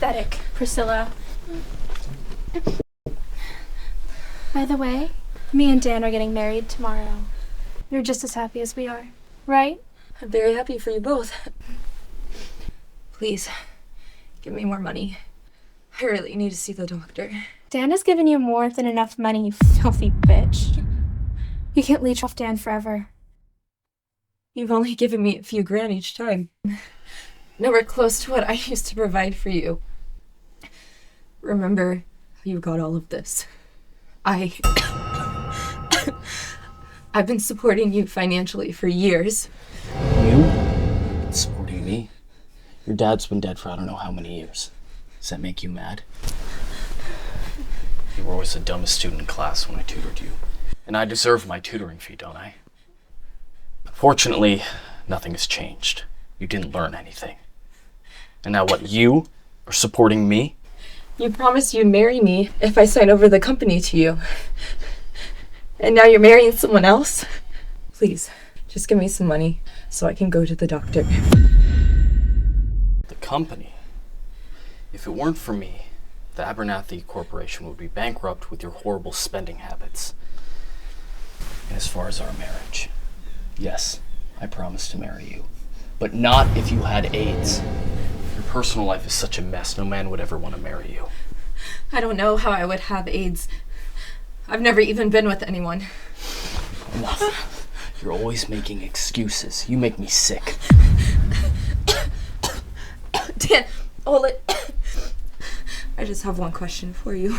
pathetic, Priscilla. By the way, me and Dan are getting married tomorrow. You're just as happy as we are, right? I'm very happy for you both. Please, give me more money. I really need to see the doctor. Dan has given you more than enough money, you filthy bitch. You can't leech off Dan forever. You've only given me a few grand each time. Nowhere close to what I used to provide for you. Remember how you got all of this. I've been supporting you financially for years. You? Supporting me? Your dad's been dead for I don't know how many years. Does that make you mad? You were always the dumbest student in class when I tutored you. And I deserve my tutoring fee, don't I? Unfortunately, nothing has changed. You didn't learn anything. And now what, you are supporting me? You promised you'd marry me if I signed over the company to you. And now you're marrying someone else? Please, just give me some money so I can go to the doctor. The company? If it weren't for me, the Abernathy Corporation would be bankrupt with your horrible spending habits. And as far as our marriage, yes, I promise to marry you. But not if you had AIDS. Your personal life is such a mess, no man would ever want to marry you. I don't know how I would have AIDS. I've never even been with anyone. Enough. You're always making excuses. You make me sick. Dan, hold it. I just have one question for you.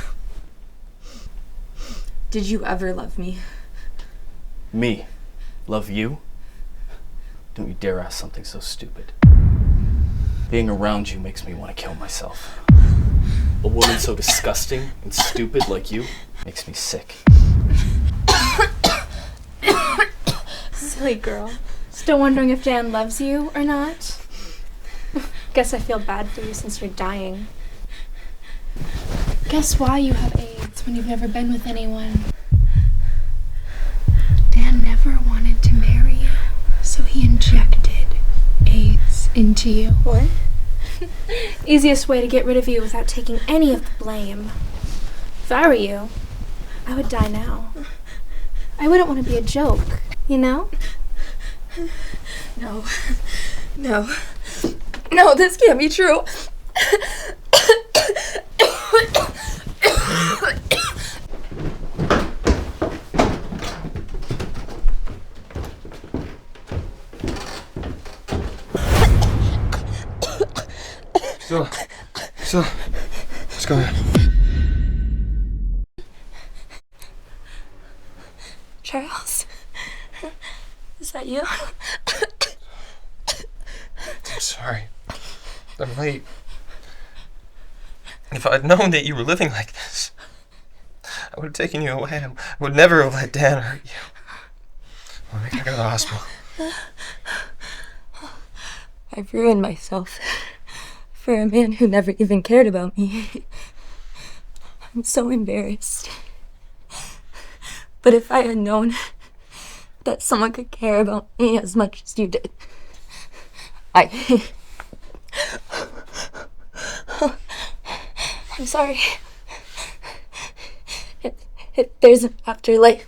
Did you ever love me? Me? Love you? Don't you dare ask something so stupid. Being around you makes me want to kill myself. A woman so disgusting and stupid like you makes me sick. Silly girl. Still wondering if Dan loves you or not? Guess I feel bad for you since you're dying. Guess why you have AIDS when you've never been with anyone? Dan never wanted to marry you, so he injected AIDS into you. What? Easiest way to get rid of you without taking any of the blame. If I were you, I would die now. I wouldn't want to be a joke, you know? No. No, this can't be true. So, what's going on? Charles? Is that you? I'm sorry. I'm late. If I'd known that you were living like this, I would have taken you away. I would never have let Dan hurt you. Well, I gotta go to the hospital. I've ruined myself for a man who never even cared about me. I'm so embarrassed. But if I had known that someone could care about me as much as you did, I'm sorry. If there's an afterlife,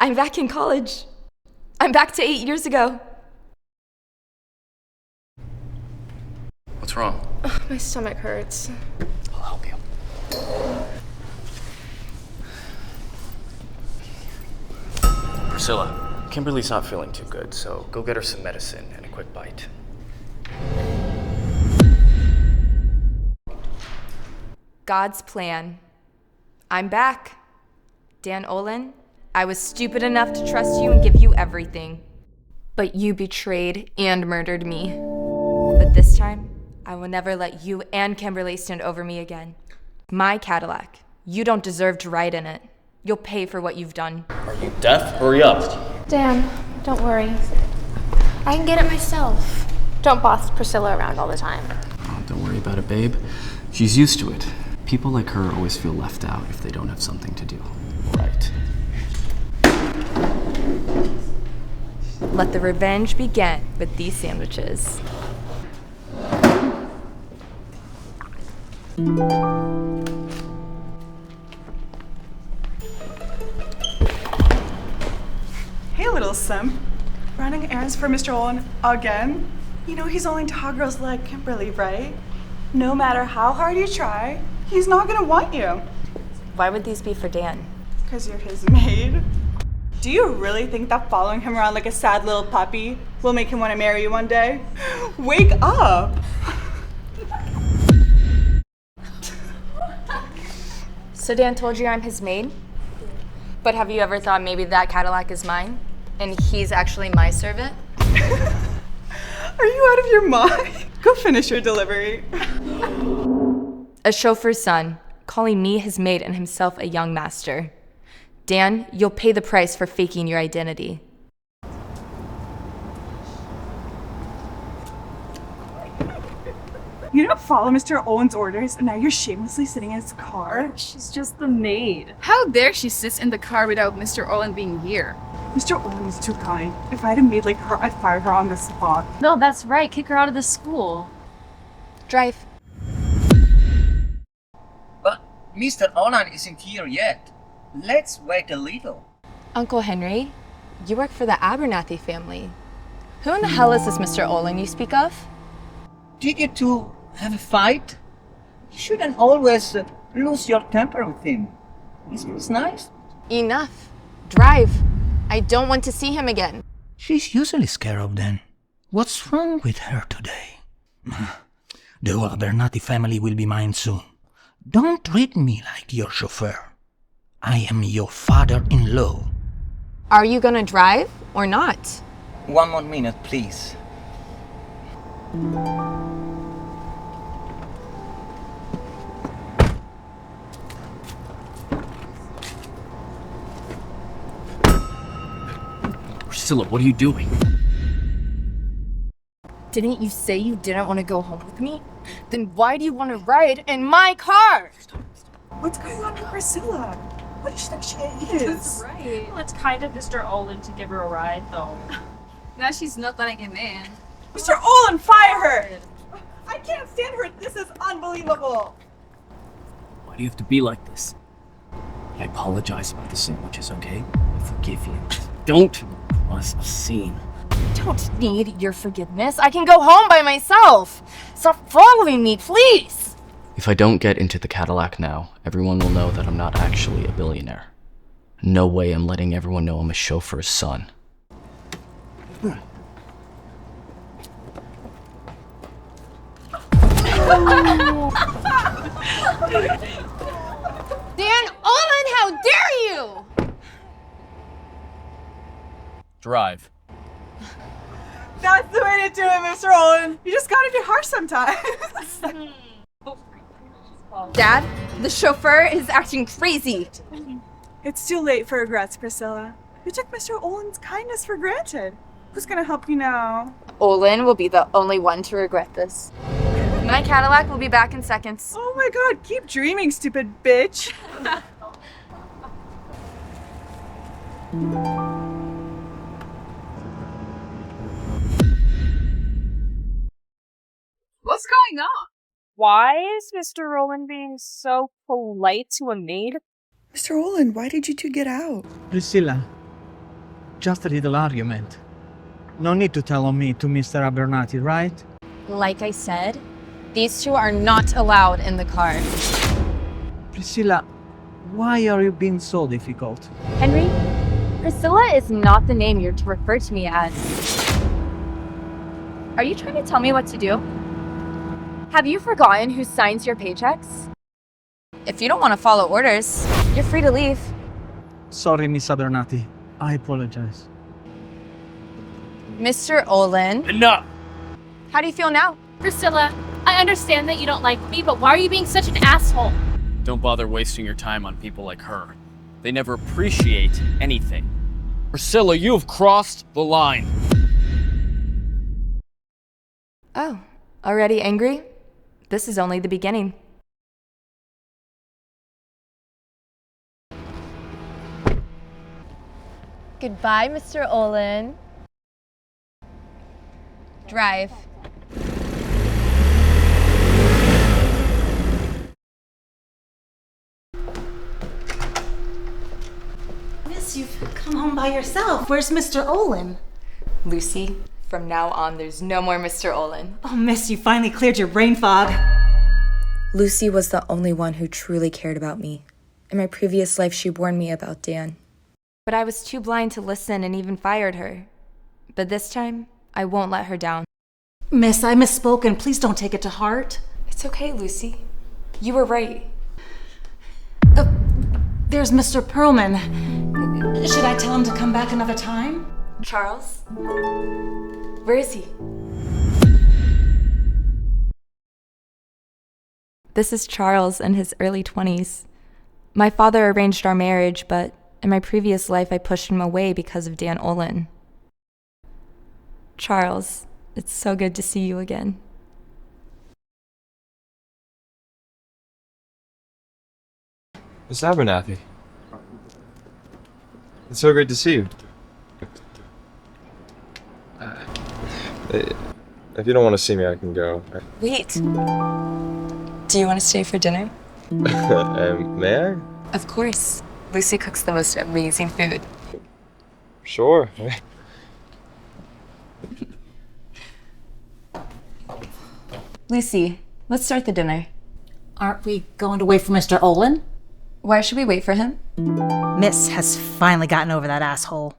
I'm back in college. I'm back to 8 years ago. What's wrong? My stomach hurts. I'll help you. Priscilla, Kimberly's not feeling too good, so go get her some medicine and a quick bite. God's plan. I'm back. Dan Olin, I was stupid enough to trust you and give you everything. But you betrayed and murdered me. But this time, I will never let you and Kimberly stand over me again. My Cadillac. You don't deserve to ride in it. You'll pay for what you've done. Are you deaf? Hurry up. Dan, don't worry. I can get it myself. Don't boss Priscilla around all the time. Oh, don't worry about it, babe. She's used to it. People like her always feel left out if they don't have something to do. Right. Let the revenge begin with these sandwiches. Hey, little simp. Running errands for Mr. Olin again? You know he's only tall girls like Kimberly, right? No matter how hard you try, he's not gonna want you. Why would these be for Dan? Because you're his maid. Do you really think that following him around like a sad little puppy will make him want to marry you one day? Wake up! So Dan told you I'm his maid? But have you ever thought maybe that Cadillac is mine? And he's actually my servant? Are you out of your mind? Go finish your delivery. A chauffeur's son, calling me his maid and himself a young master. Dan, you'll pay the price for faking your identity. You didn't follow Mr. Owen's orders, and now you're shamelessly sitting in his car. She's just the maid. How dare she sits in the car without Mr. Owen being here? Mr. Owen is too kind. If I had a maid like her, I'd fire her on the spot. No, that's right. Kick her out of the school. Drive. But Mr. Onan isn't here yet. Let's wait a little. Uncle Henry, you work for the Abernathy family. Who in the hell is this Mr. Olin you speak of? Did you two have a fight? You shouldn't always lose your temper with him. It's nice. Enough. Drive. I don't want to see him again. She's usually scared of them. What's wrong with her today? The whole Abernathy family will be mine soon. Don't treat me like your chauffeur. I am your father-in-law. Are you gonna drive or not? One more minute, please. Priscilla, what are you doing? Didn't you say you didn't want to go home with me? Then why do you want to ride in my car? What's going on with Priscilla? What does she think she is? Right. Well, it's kind of Mr. Olin to give her a ride, though. Now she's not letting him in. Mr. Olin, fire her! I can't stand her. This is unbelievable. Why do you have to be like this? I apologize about the sandwiches, okay? I forgive you. Don't cause a scene. Don't need your forgiveness. I can go home by myself. Stop following me, please. If I don't get into the Cadillac now, everyone will know that I'm not actually a billionaire. No way I'm letting everyone know I'm a chauffeur's son. Dan Olin, how dare you! Drive. That's the way to do it, Mr. Olin. You just gotta be harsh sometimes. Dad, the chauffeur is acting crazy. It's too late for regrets, Priscilla. You took Mr. Olin's kindness for granted. Who's gonna help you now? Olin will be the only one to regret this. My Cadillac will be back in seconds. Oh my god, keep dreaming, stupid bitch. What's going on? Why is Mr. Olin being so polite to a maid? Mr. Olin, why did you two get out? Priscilla, just a little argument. No need to tell on me to Mr. Abernathy, right? Like I said, these two are not allowed in the car. Priscilla, why are you being so difficult? Henry, Priscilla is not the name you're to refer to me as. Are you trying to tell me what to do? Have you forgotten who signs your paychecks? If you don't want to follow orders, you're free to leave. Sorry, Miss Abernathy. I apologize. Mr. Olin. Enough! How do you feel now? Priscilla, I I understand that you don't like me, but why are you being such an asshole? Don't bother wasting your time on people like her. They never appreciate anything. Priscilla, you have crossed the line. Oh, already angry? This is only the beginning. Goodbye, Mr. Olin. Drive. Miss, you've come home by yourself. Where's Mr. Olin? Lucy, from now on, there's no more Mr. Olin. Oh, Miss, you finally cleared your brain fog. Lucy was the only one who truly cared about me. In my previous life, she warned me about Dan. But I was too blind to listen and even fired her. But this time, I won't let her down. Miss, I misspoke, and please don't take it to heart. It's okay, Lucy. You were right. There's Mr. Perlman. Should I tell him to come back another time? Charles? Where is he? This is Charles in his early 20s. My father arranged our marriage, but in my previous life I pushed him away because of Dan Olin. Charles, it's so good to see you again. Miss Abernathy. It's so great to see you. If you don't want to see me, I can go. Wait. Do you want to stay for dinner? May I? Of course. Lucy cooks the most amazing food. Sure. Lucy, let's start the dinner. Aren't we going to wait for Mr. Olin? Why should we wait for him? Miss has finally gotten over that asshole.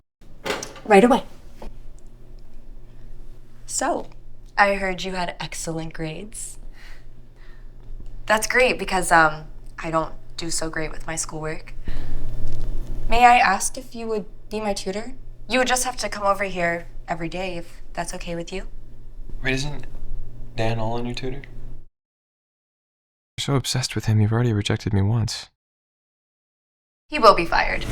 Right away. So, I heard you had excellent grades. That's great because I don't do so great with my schoolwork. May I ask if you would be my tutor? You would just have to come over here every day if that's okay with you. Wait, isn't Dan Olin your tutor? You're so obsessed with him, you've already rejected me once. He will be fired.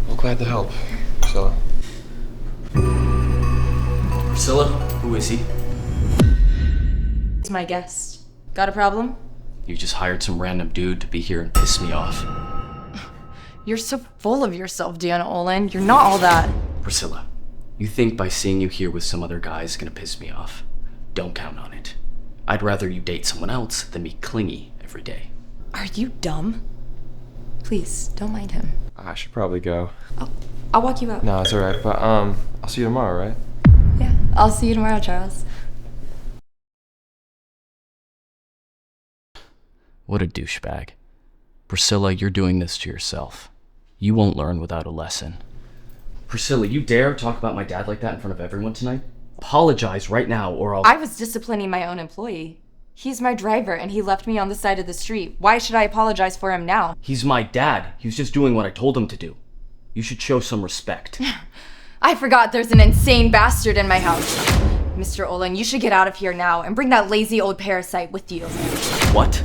Well, glad to help, Priscilla. Priscilla, who is he? He's my guest. Got a problem? You just hired some random dude to be here and piss me off. You're so full of yourself, Dan Olin. You're not all that. Priscilla, you think by seeing you here with some other guy is gonna piss me off? Don't count on it. I'd rather you date someone else than be clingy every day. Are you dumb? Please, don't mind him. I should probably go. I'll walk you out. No, it's alright, but I'll see you tomorrow, right? Yeah, I'll see you tomorrow, Charles. What a douchebag. Priscilla, you're doing this to yourself. You won't learn without a lesson. Priscilla, you dare talk about my dad like that in front of everyone tonight? Apologize right now or I'll— I was disciplining my own employee. He's my driver and he left me on the side of the street. Why should I apologize for him now? He's my dad. He was just doing what I told him to do. You should show some respect. I forgot there's an insane bastard in my house. Mr. Olin, you should get out of here now and bring that lazy old parasite with you. What?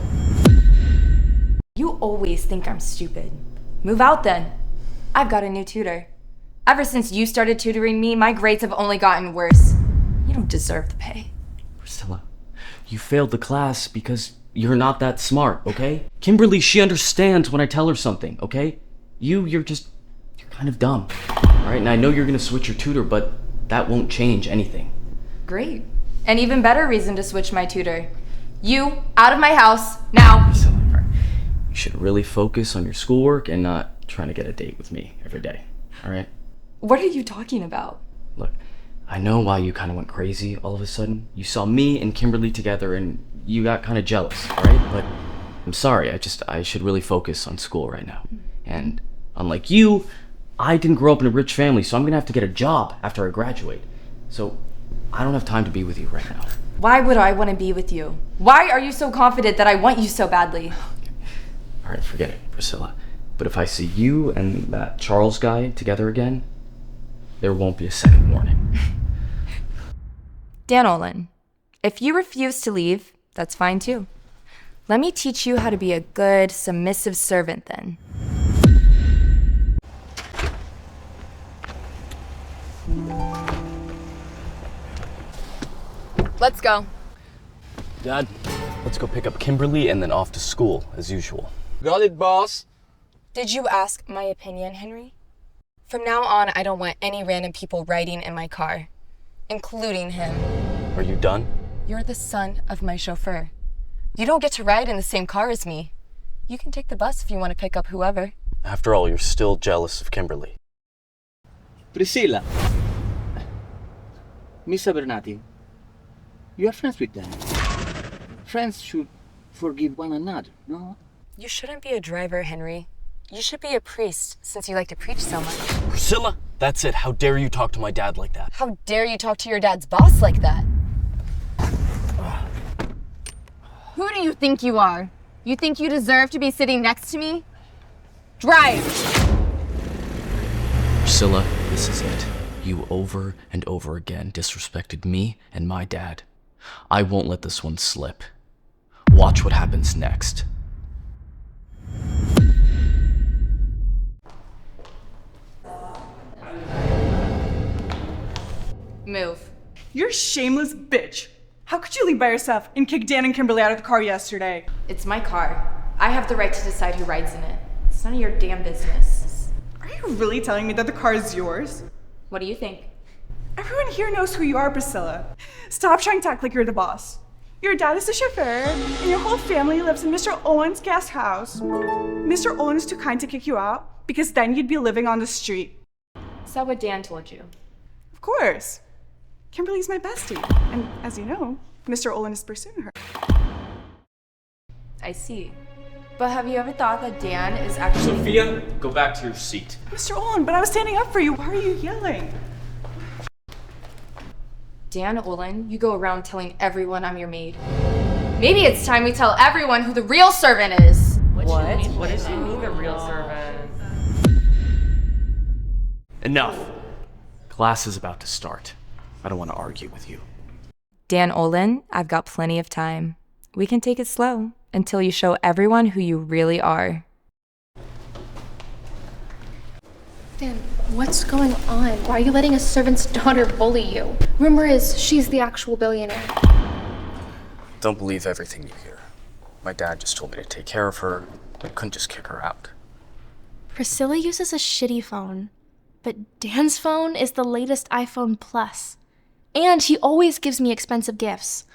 You always think I'm stupid. Move out then. I've got a new tutor. Ever since you started tutoring me, my grades have only gotten worse. You don't deserve the pay. Priscilla, you failed the class because you're not that smart, okay? Kimberly, she understands when I tell her something, okay? You're kind of dumb. Alright, and I know you're gonna switch your tutor, but that won't change anything. Great. An even better reason to switch my tutor. You, out of my house, now! Priscilla, you should really focus on your schoolwork and not trying to get a date with me every day, alright? What are you talking about? Look, I know why you kind of went crazy all of a sudden. You saw me and Kimberly together and you got kind of jealous, alright? But I'm sorry, I should really focus on school right now. And unlike you, I didn't grow up in a rich family, so I'm gonna have to get a job after I graduate. So I don't have time to be with you right now. Why would I want to be with you? Why are you so confident that I want you so badly? Alright, forget it, Priscilla. But if I see you and that Charles guy together again, there won't be a second warning. Dan Olin, If you refuse to leave, that's fine too. Let me teach you how to be a good, submissive servant then. Let's go. Dad, let's go pick up Kimberly and then off to school, as usual. Got it, boss? Did you ask my opinion, Henry? From now on, I don't want any random people riding in my car, including him. Are you done? You're the son of my chauffeur. You don't get to ride in the same car as me. You can take the bus if you want to pick up whoever. After all, you're still jealous of Kimberly. Priscilla. Miss Abernathy, you are friends with them. Friends should forgive one another, no? You shouldn't be a driver, Henry. You should be a priest, since you like to preach so much. Priscilla, that's it. How dare you talk to my dad like that? How dare you talk to your dad's boss like that? Who do you think you are? You think you deserve to be sitting next to me? Drive! Priscilla, this is it. You over and over again disrespected me and my dad. I won't let this one slip. Watch what happens next. Move. You're a shameless bitch. How could you leave by yourself and kick Dan and Kimberly out of the car yesterday? It's my car. I have the right to decide who rides in it. It's none of your damn business. Are you really telling me that the car is yours? What do you think? Everyone here knows who you are, Priscilla. Stop trying to act like you're the boss. Your dad is the chauffeur, and your whole family lives in Mr. Owen's guest house. Mr. Owen is too kind to kick you out, because then you'd be living on the street. Is that what Dan told you? Of course. Kimberly's my bestie, and as you know, Mr. Olin is pursuing her. I see. But have you ever thought that Dan is actually— Sophia, go back to your seat. Mr. Olin, but I was standing up for you. Why are you yelling? Dan Olin, you go around telling everyone I'm your maid. Maybe it's time we tell everyone who the real servant is. What? What does she mean, the real servant? Enough. Class is about to start. I don't want to argue with you. Dan Olin, I've got plenty of time. We can take it slow until you show everyone who you really are. Dan, what's going on? Why are you letting a servant's daughter bully you? Rumor is she's the actual billionaire. Don't believe everything you hear. My dad just told me to take care of her. I couldn't just kick her out. Priscilla uses a shitty phone, but Dan's phone is the latest iPhone Plus. And he always gives me expensive gifts.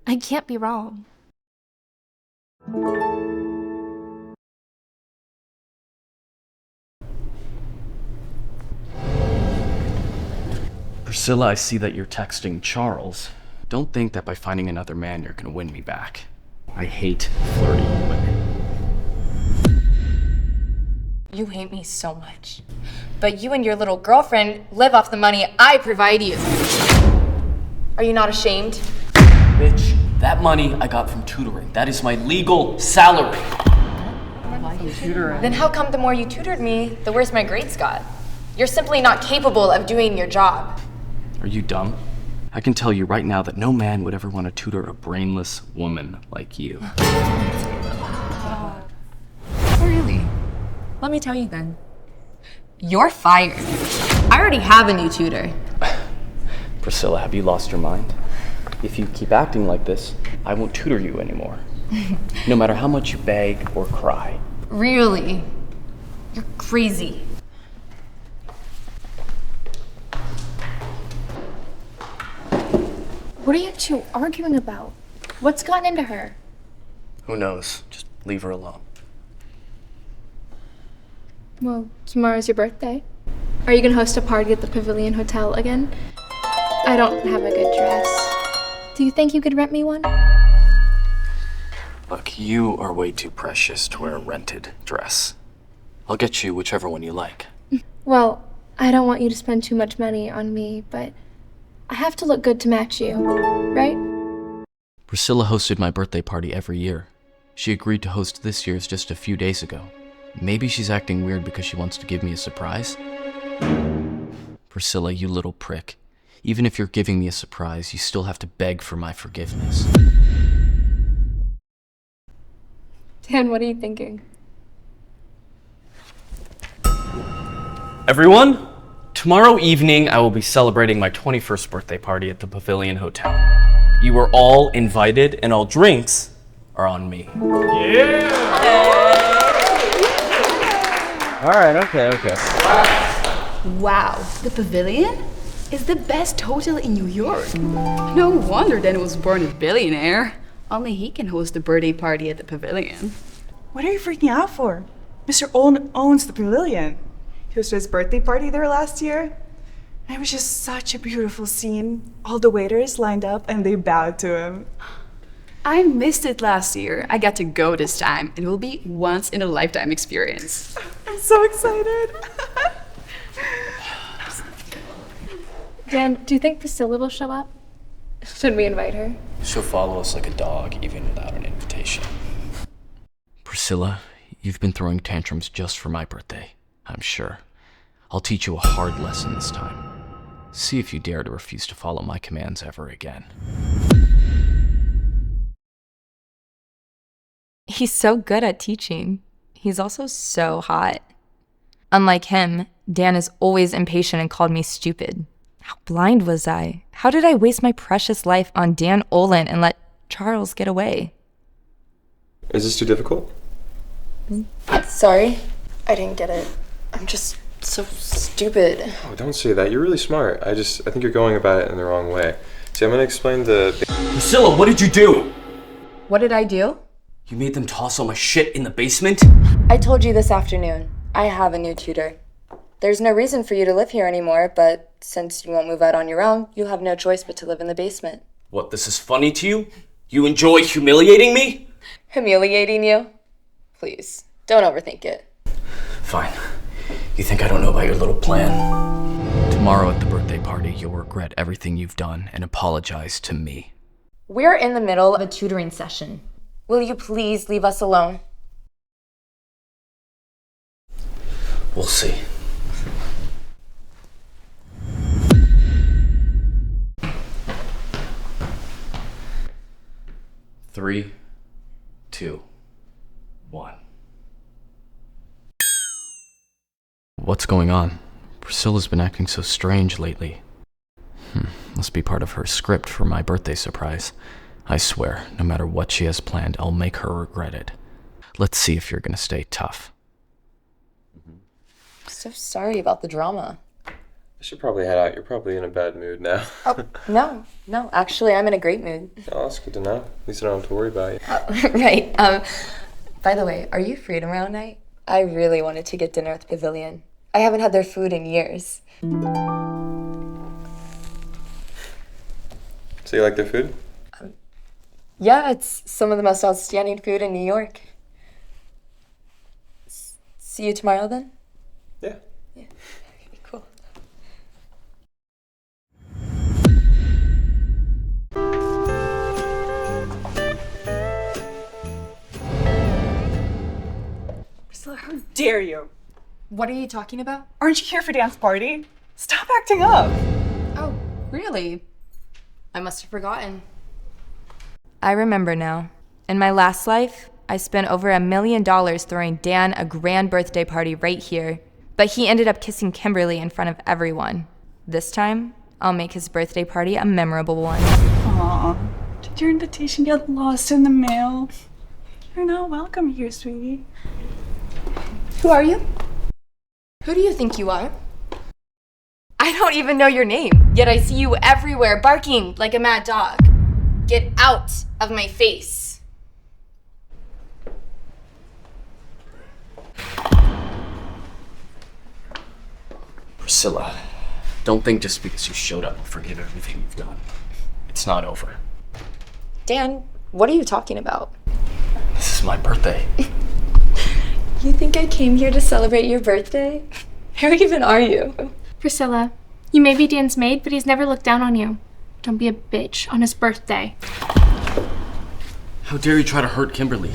I can't be wrong. Priscilla, I see that you're texting Charles. Don't think that by finding another man you're gonna win me back. I hate flirty women. You hate me so much. But you and your little girlfriend live off the money I provide you. Are you not ashamed? Bitch, that money I got from tutoring. That is my legal salary. Then how come the more you tutored me, the worse my grades got? You're simply not capable of doing your job. Are you dumb? I can tell you right now that no man would ever want to tutor a brainless woman like you. Really? Let me tell you then. You're fired. I already have a new tutor. Priscilla, have you lost your mind? If you keep acting like this, I won't tutor you anymore. No matter how much you beg or cry. Really? You're crazy. What are you two arguing about? What's gotten into her? Who knows? Just leave her alone. Well, tomorrow's your birthday. Are you gonna host a party at the Pavilion Hotel again? I don't have a good dress. Do you think you could rent me one? Look, you are way too precious to wear a rented dress. I'll get you whichever one you like. Well, I don't want you to spend too much money on me, but I have to look good to match you, right? Priscilla hosted my birthday party every year. She agreed to host this year's just a few days ago. Maybe she's acting weird because she wants to give me a surprise? Priscilla, you little prick. Even if you're giving me a surprise, you still have to beg for my forgiveness. Dan, what are you thinking? Everyone, tomorrow evening I will be celebrating my 21st birthday party at the Pavilion Hotel. You are all invited and all drinks are on me. Yeah! Alright, okay. Wow, the Pavilion is the best hotel in New York. No wonder Dan was born a billionaire. Only he can host a birthday party at the Pavilion. What are you freaking out for? Mr. Olin owns the Pavilion. He hosted his birthday party there last year. And it was just such a beautiful scene. All the waiters lined up and they bowed to him. I missed it last year. I got to go this time. It will be once in a lifetime experience. I'm so excited. Dan, do you think Priscilla will show up? Should we invite her? She'll follow us like a dog, even without an invitation. Priscilla, you've been throwing tantrums just for my birthday, I'm sure. I'll teach you a hard lesson this time. See if you dare to refuse to follow my commands ever again. He's so good at teaching. He's also so hot. Unlike him, Dan is always impatient and called me stupid. How blind was I? How did I waste my precious life on Dan Olin and let Charles get away? Is this too difficult? Sorry, I didn't get it. I'm just so stupid. Oh, don't say that. You're really smart. I think you're going about it in the wrong way. See, I'm gonna explain the... Priscilla, what did you do? What did I do? You made them toss all my shit in the basement? I told you this afternoon. I have a new tutor. There's no reason for you to live here anymore, but since you won't move out on your own, you'll have no choice but to live in the basement. What, this is funny to you? You enjoy humiliating me? Humiliating you? Please, don't overthink it. Fine. You think I don't know about your little plan? Tomorrow at the birthday party, you'll regret everything you've done and apologize to me. We're in the middle of a tutoring session. Will you please leave us alone? We'll see. Three, 2, 1. What's going on? Priscilla's been acting so strange lately. Must be part of her script for my birthday surprise. I swear, no matter what she has planned, I'll make her regret it. Let's see if you're gonna stay tough. So sorry about the drama. I should probably head out. You're probably in a bad mood now. Oh, no. Actually, I'm in a great mood. Oh, that's good to know. At least I don't have to worry about you. Right. By the way, are you free tomorrow night? I really wanted to get dinner at the Pavilion. I haven't had their food in years. So you like their food? Yeah, it's some of the most outstanding food in New York. See you tomorrow then? Yeah. Okay, cool. Priscilla, how dare you? What are you talking about? Aren't you here for Dan's party? Stop acting up. Oh, really? I must have forgotten. I remember now. In my last life, I spent over $1 million throwing Dan a grand birthday party right here, but he ended up kissing Kimberly in front of everyone. This time, I'll make his birthday party a memorable one. Aw, did your invitation get lost in the mail? You're not welcome here, sweetie. Who are you? Who do you think you are? I don't even know your name, yet I see you everywhere barking like a mad dog. Get out of my face. Priscilla, don't think just because you showed up, I'll forgive everything you've done. It's not over. Dan, what are you talking about? This is my birthday. You think I came here to celebrate your birthday? Who even are you? Priscilla, you may be Dan's maid, but he's never looked down on you. Don't be a bitch on his birthday. How dare you try to hurt Kimberly?